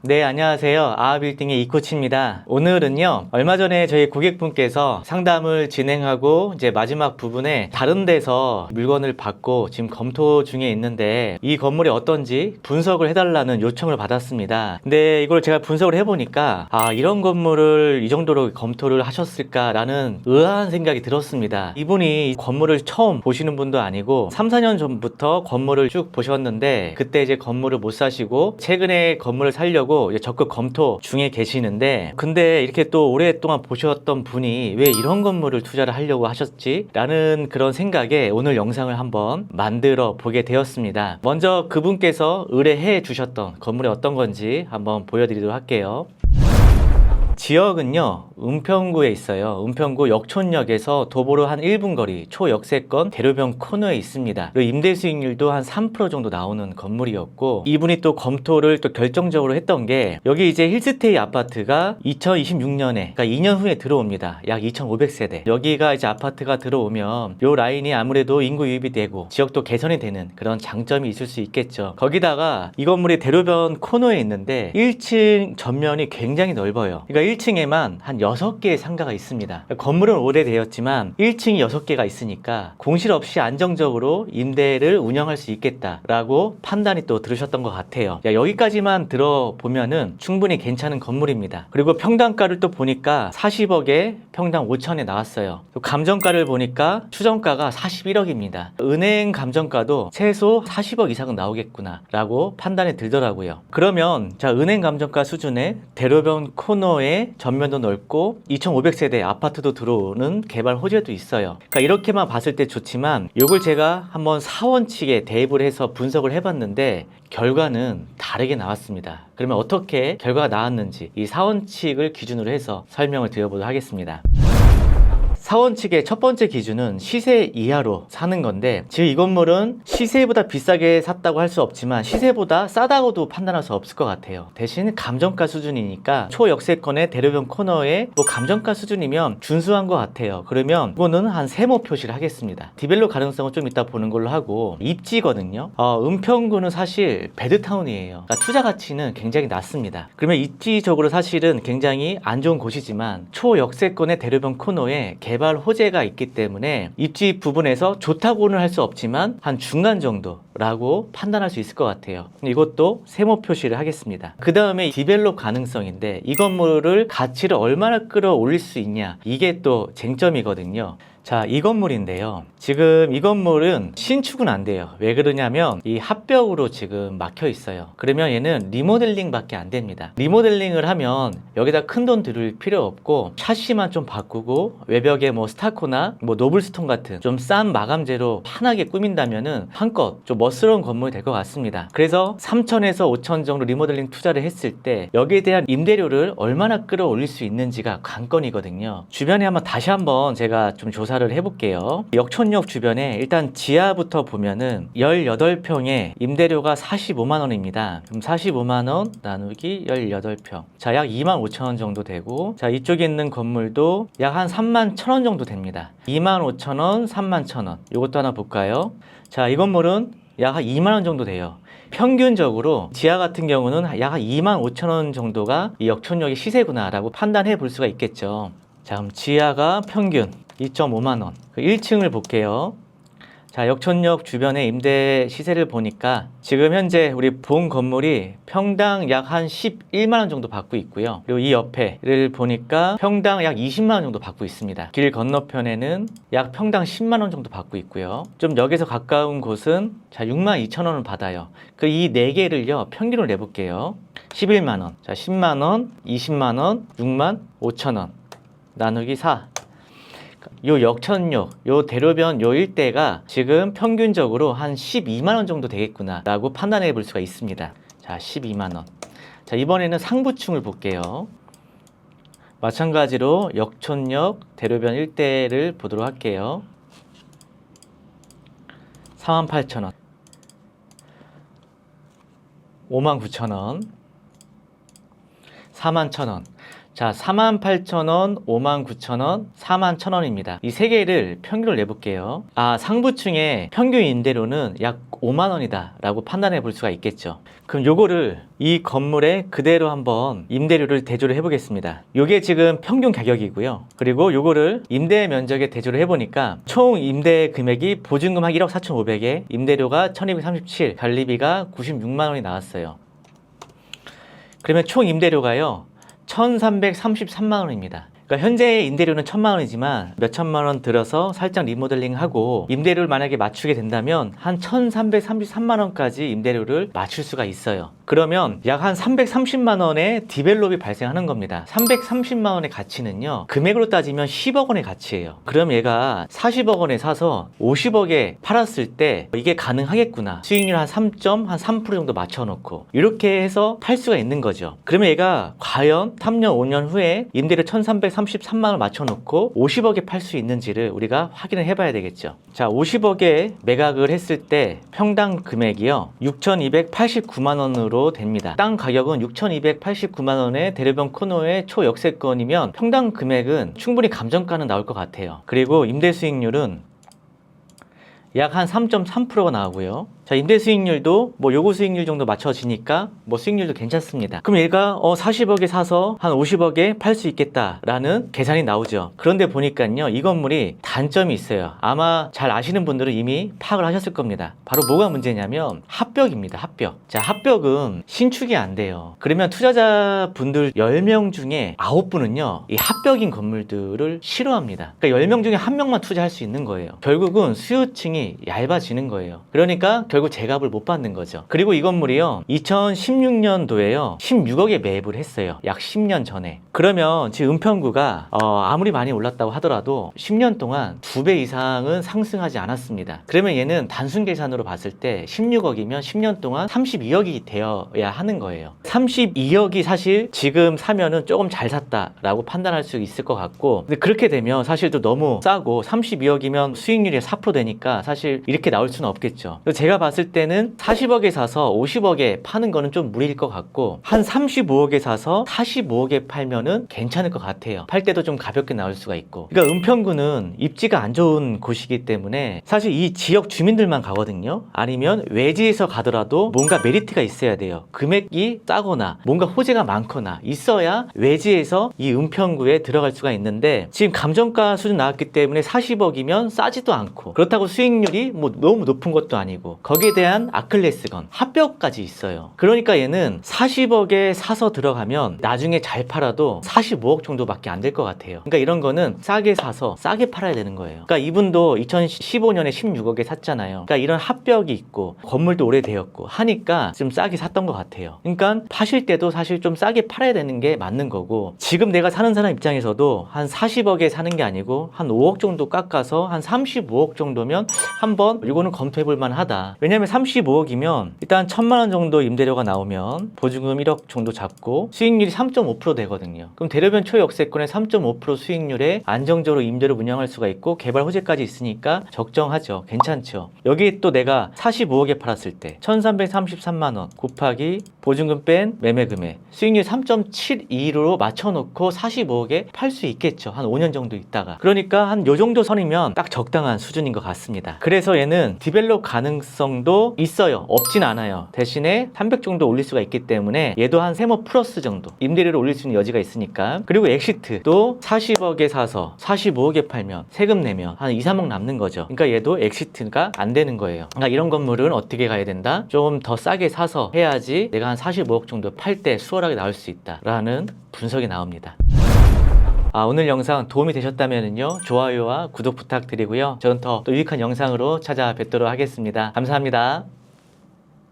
네, 안녕하세요. 아하빌딩의 이코치입니다. 오늘은요, 얼마 전에 저희 고객분께서 상담을 진행하고 이제 마지막 부분에 다른 데서 물건을 받고 지금 검토 중에 있는데 이 건물이 어떤지 분석을 해달라는 요청을 받았습니다. 근데 이걸 제가 분석을 해보니까 이런 건물을 이 정도로 검토를 하셨을까라는 의아한 생각이 들었습니다. 이분이 이 건물을 처음 보시는 분도 아니고 3, 4년 전부터 건물을 쭉 보셨는데 그때 이제 건물을 못 사시고 최근에 건물을 살려고 이제 적극 검토 중에 계시는데 근데 이렇게 또 오랫동안 보셨던 분이 왜 이런 건물을 투자를 하려고 하셨지? 라는 그런 생각에 오늘 영상을 한번 만들어 보게 되었습니다. 먼저 그분께서 의뢰해 주셨던 건물이 어떤 건지 한번 보여드리도록 할게요. 지역은요, 은평구에 있어요. 은평구 역촌역에서 도보로 한 1분 거리 초역세권 대로변 코너에 있습니다. 그리고 임대 수익률도 한 3% 정도 나오는 건물이었고 이분이 또 검토를 또 결정적으로 했던 게 여기 이제 힐스테이 아파트가 2026년에 그러니까 2년 후에 들어옵니다. 약 2,500세대. 여기가 이제 아파트가 들어오면 요 라인이 아무래도 인구 유입이 되고 지역도 개선이 되는 그런 장점이 있을 수 있겠죠. 거기다가 이 건물이 대로변 코너에 있는데 1층 전면이 굉장히 넓어요. 그러니까 1층에만 한 6개의 상가가 있습니다. 건물은 오래되었지만 1층이 6개가 있으니까 공실 없이 안정적으로 임대를 운영할 수 있겠다라고 판단이 또 들으셨던 것 같아요. 여기까지만 들어보면은 충분히 괜찮은 건물입니다. 그리고 평당가를 또 보니까 40억에 평당 5천에 나왔어요. 감정가를 보니까 추정가가 41억입니다. 은행 감정가도 최소 40억 이상은 나오겠구나 라고 판단이 들더라고요. 그러면 자, 은행 감정가 수준의 대로변 코너에 전면도 넓고 2,500세대 아파트도 들어오는 개발 호재도 있어요. 그러니까 이렇게만 봤을 때 좋지만 이걸 제가 한번 사원칙에 대입을 해서 분석을 해봤는데 결과는 다르게 나왔습니다. 그러면 어떻게 결과가 나왔는지 이 사원칙을 기준으로 해서 설명을 드려보도록 하겠습니다. 사원칙의 첫 번째 기준은 시세 이하로 사는 건데 지금 이 건물은 시세보다 비싸게 샀다고 할 수 없지만 시세보다 싸다고도 판단할 수 없을 것 같아요. 대신 감정가 수준이니까 초역세권의 대로변 코너에 뭐 감정가 수준이면 준수한 것 같아요. 그러면 이거는 한 세모 표시를 하겠습니다. 디벨롭 가능성은 좀 이따 보는 걸로 하고 입지거든요. 은평구는 사실 배드타운이에요. 그러니까 투자 가치는 굉장히 낮습니다. 그러면 입지적으로 사실은 굉장히 안 좋은 곳이지만 초역세권의 대로변 코너에 개발 호재가 있기 때문에 입지 부분에서 좋다고는 할 수 없지만 한 중간 정도라고 판단할 수 있을 것 같아요. 이것도 세모 표시를 하겠습니다. 그 다음에 디벨롭 가능성인데 이 건물을 가치를 얼마나 끌어올릴 수 있냐 이게 또 쟁점이거든요. 자, 이 건물인데요. 지금 이 건물은 신축은 안 돼요. 왜 그러냐면 이 합벽으로 지금 막혀 있어요. 그러면 얘는 리모델링 밖에 안 됩니다. 리모델링을 하면 여기다 큰 돈 들일 필요 없고 샤시만 좀 바꾸고 외벽에 뭐 스타코나 뭐 노블스톤 같은 좀 싼 마감재로 환하게 꾸민다면은 한껏 좀 멋스러운 건물이 될 것 같습니다. 그래서 3천에서 5천 정도 리모델링 투자를 했을 때 여기에 대한 임대료를 얼마나 끌어올릴 수 있는지가 관건이거든요. 주변에 다시 한번 제가 좀 조사를 해볼게요. 역촌역 주변에 일단 지하부터 보면은 18평에 임대료가 45만원입니다. 그럼 45만원 나누기 18평. 자, 약 25,000원 정도 되고, 자, 이쪽에 있는 건물도 약 한 31,000원 정도 됩니다. 25,000원, 31,000원. 이것도 하나 볼까요? 자, 이 건물은 약 한 2만원 정도 돼요. 평균적으로 지하 같은 경우는 약 한 25,000원 정도가 이 역촌역의 시세구나 라고 판단해 볼 수가 있겠죠. 자, 그럼 지하가 평균 2.5만원. 1층을 볼게요. 자, 역촌역 주변의 임대 시세를 보니까 지금 현재 우리 본 건물이 평당 약 한 11만원 정도 받고 있고요. 그리고 이 옆에를 보니까 평당 약 20만원 정도 받고 있습니다. 길 건너편에는 약 평당 10만원 정도 받고 있고요. 좀 역에서 가까운 곳은 자, 62,000원을 받아요. 그 이 4개를요, 평균을 내볼게요. 11만원, 자, 10만원, 20만원, 65,000원 나누기 4. 요 역천역, 요 대로변 요 일대가 지금 평균적으로 한 12만원 정도 되겠구나 라고 판단해 볼 수가 있습니다. 자, 12만원. 자, 이번에는 상부층을 볼게요. 마찬가지로 역촌역 대로변 일대를 보도록 할게요. 48,000원, 59,000원, 41,000원. 자, 48,000원, 59,000원, 41,000원입니다. 이 세 개를 평균을 내볼게요. 상부층의 평균 임대료는 약 5만 원이다 라고 판단해 볼 수가 있겠죠. 그럼 요거를 이 건물에 그대로 한번 임대료를 대조를 해보겠습니다. 요게 지금 평균 가격이고요. 그리고 요거를 임대 면적에 대조를 해보니까 총 임대 금액이 보증금 한 1억 4,500에 임대료가 1,237, 관리비가 96만 원이 나왔어요. 그러면 총 임대료가요 1,333만 원입니다. 그러니까 현재의 임대료는 1,000만 원이지만 몇 천만 원 들어서 살짝 리모델링하고 임대료를 만약에 맞추게 된다면 한 1,333만 원까지 임대료를 맞출 수가 있어요. 그러면 약 한 330만 원의 디벨롭이 발생하는 겁니다. 330만 원의 가치는요 금액으로 따지면 10억 원의 가치예요. 그럼 얘가 40억 원에 사서 50억에 팔았을 때 이게 가능하겠구나. 수익률 한 3% 정도 맞춰놓고 이렇게 해서 팔 수가 있는 거죠. 그러면 얘가 과연 3년 5년 후에 임대료 1,333만 원 맞춰놓고 50억에 팔 수 있는지를 우리가 확인을 해봐야 되겠죠. 자, 50억에 매각을 했을 때 평당 금액이요 6,289만 원으로 됩니다. 땅 가격은 6,289만 원에 대로변 코너의 초역세권이면 평당 금액은 충분히 감정가는 나올 것 같아요. 그리고 임대 수익률은 약 한 3.3%가 나오고요. 자, 임대 수익률도 뭐 요구 수익률 정도 맞춰지니까 뭐 수익률도 괜찮습니다. 그럼 얘가 40억에 사서 한 50억에 팔 수 있겠다라는 계산이 나오죠. 그런데 보니까요 이 건물이 단점이 있어요. 아마 잘 아시는 분들은 이미 파악을 하셨을 겁니다. 바로 뭐가 문제냐면 합벽입니다. 합벽. 자, 합벽은 신축이 안 돼요. 그러면 투자자분들 10명 중에 9분은요 이 합벽인 건물들을 싫어합니다. 그러니까 10명 중에 1명만 투자할 수 있는 거예요. 결국은 수요층이 얇아지는 거예요. 그러니까 결국 제값을 못 받는 거죠. 그리고 이 건물이요 2016년도에요 16억에 매입을 했어요. 약 10년 전에. 그러면 지금 은평구가 아무리 많이 올랐다고 하더라도 10년 동안 2배 이상은 상승하지 않았습니다. 그러면 얘는 단순 계산으로 봤을 때 16억이면 10년 동안 32억이 되어야 하는 거예요. 32억이 사실 지금 사면은 조금 잘 샀다라고 판단할 수 있을 것 같고, 근데 그렇게 되면 사실 또 너무 싸고 32억이면 수익률이 4% 되니까 사실 이렇게 나올 수는 없겠죠. 제가 봤을 때는 40억에 사서 50억에 파는 거는 좀 무리일 것 같고, 한 35억에 사서 45억에 팔면은 괜찮을 것 같아요. 팔 때도 좀 가볍게 나올 수가 있고. 그러니까 은평구는 입지가 안 좋은 곳이기 때문에 사실 이 지역 주민들만 가거든요. 아니면 외지에서 가더라도 뭔가 메리트가 있어야 돼요. 금액이 싸거나 뭔가 호재가 많거나 있어야 외지에서 이 은평구에 들어갈 수가 있는데, 지금 감정가 수준 나왔기 때문에 40억이면 싸지도 않고, 그렇다고 수익률이 뭐 너무 높은 것도 아니고, 거기에 대한 아클레스건 합벽까지 있어요. 그러니까 얘는 40억에 사서 들어가면 나중에 잘 팔아도 45억 정도밖에 안 될 것 같아요. 그러니까 이런 거는 싸게 사서 싸게 팔아야 되는 거예요. 그러니까 이분도 2015년에 16억에 샀잖아요. 그러니까 이런 합벽이 있고 건물도 오래되었고 하니까 좀 싸게 샀던 것 같아요. 그러니까 파실 때도 사실 좀 싸게 팔아야 되는 게 맞는 거고, 지금 내가 사는 사람 입장에서도 한 40억에 사는 게 아니고 한 5억 정도 깎아서 한 35억 정도면 한번 이거는 검토해 볼 만하다. 왜냐면 35억이면 일단 1,000만 원 정도 임대료가 나오면 보증금 1억 정도 잡고 수익률이 3.5% 되거든요. 그럼 대로변 초역세권의 3.5% 수익률에 안정적으로 임대료 운영할 수가 있고 개발 호재까지 있으니까 적정하죠. 괜찮죠. 여기 또 내가 45억에 팔았을 때 1,333만 원 곱하기 보증금 뺀 매매 금액, 수익률 3.72로 맞춰놓고 45억에 팔 수 있겠죠. 한 5년 정도 있다가. 그러니까 한 요 정도 선이면 딱 적당한 수준인 것 같습니다. 그래서 얘는 디벨롭 가능성도 있어요. 없진 않아요. 대신에 300 정도 올릴 수가 있기 때문에 얘도 한 3모 플러스 정도 임대료를 올릴 수 있는 여지가 있으니까. 그리고 엑시트도 40억에 사서 45억에 팔면 세금 내면 한 2, 3억 남는 거죠. 그러니까 얘도 엑시트가 안 되는 거예요. 그러니까 이런 건물은 어떻게 가야 된다? 좀 더 싸게 사서 해야지 내가 한 45억 정도 팔 때 수월하게 나올 수 있다라는 분석이 나옵니다. 오늘 영상 도움이 되셨다면요, 좋아요와 구독 부탁드리고요. 저는 더 유익한 영상으로 찾아뵙도록 하겠습니다. 감사합니다.